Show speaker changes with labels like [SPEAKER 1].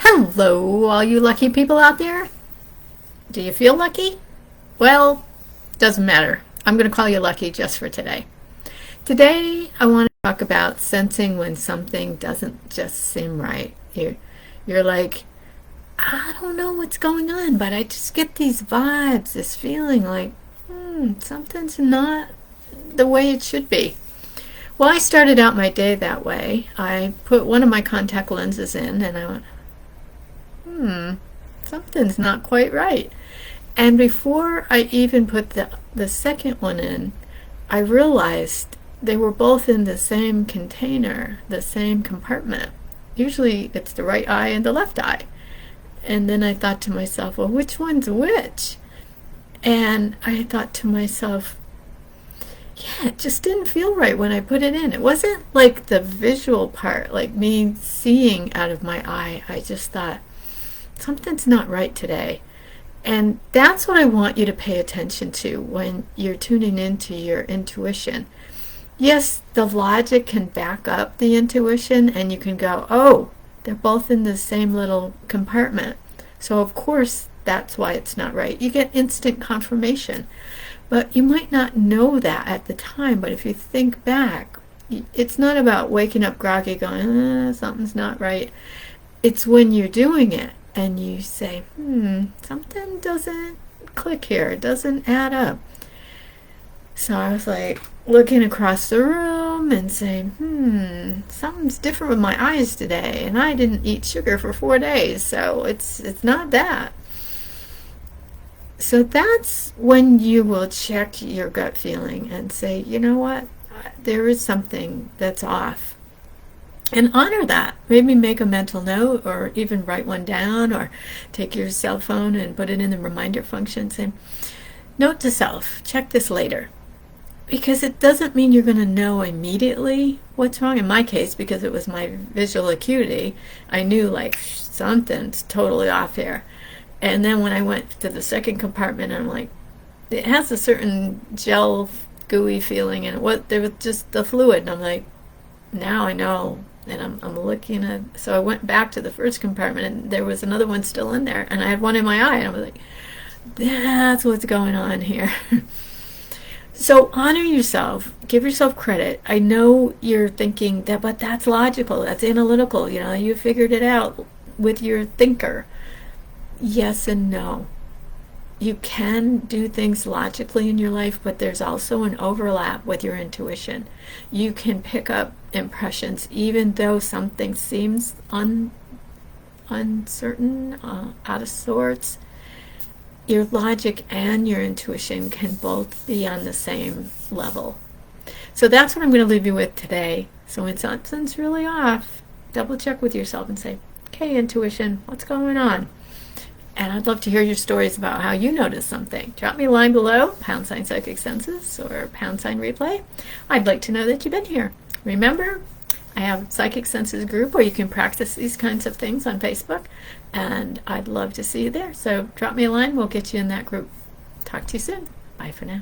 [SPEAKER 1] Hello, all you lucky people out there. Do you feel lucky? Well, doesn't matter. I'm going to call you lucky just for today. Today, I want to talk about sensing when something doesn't just seem right. You're like, I don't know what's going on, but I just get these vibes, this feeling like, something's not the way it should be. Well, I started out my day that way. I put one of my contact lenses in and I went, something's not quite right. And before I even put the second one in, I realized they were both in the same container, the same compartment. Usually it's the right eye and the left eye. And then I thought to myself, well, which one's which? And I thought to myself, yeah, it just didn't feel right when I put it in. It wasn't like the visual part, like me seeing out of my eye. I just thought, something's not right today. And that's what I want you to pay attention to when you're tuning into your intuition. Yes, the logic can back up the intuition and you can go, oh, they're both in the same little compartment. So of course that's why it's not right. You get instant confirmation. But you might not know that at the time, but if you think back, it's not about waking up groggy going, something's not right. It's when you're doing it and you say, something doesn't click here, it doesn't add up. So I was like looking across the room and saying, something's different with my eyes today, and I didn't eat sugar for 4 days, so it's not that. So that's when you will check your gut feeling and say, you know what, there is something that's off. And honor that. Maybe make a mental note or even write one down or take your cell phone and put it in the reminder function saying, note to self, check this later. Because it doesn't mean you're going to know immediately what's wrong. In my case, because it was my visual acuity, I knew like something's totally off here. And then when I went to the second compartment, I'm like, it has a certain gel gooey feeling and there was just the fluid. And I'm like, now I know. And I'm looking at, so I went back to the first compartment and there was another one still in there and I had one in my eye and I was like, that's what's going on here. So honor yourself, give yourself credit. I know you're thinking that, but that's logical, that's analytical, you figured it out with your thinker. Yes and no. You can do things logically in your life, but there's also an overlap with your intuition. You can pick up impressions even though something seems uncertain, out of sorts. Your logic and your intuition can both be on the same level. So that's what I'm going to leave you with today. So when something's really off, double check with yourself and say, okay, intuition, what's going on? And I'd love to hear your stories about how you noticed something. Drop me a line below, # Psychic Senses or # Replay. I'd like to know that you've been here. Remember, I have a Psychic Senses group where you can practice these kinds of things on Facebook, and I'd love to see you there. So drop me a line, we'll get you in that group. Talk to you soon. Bye for now.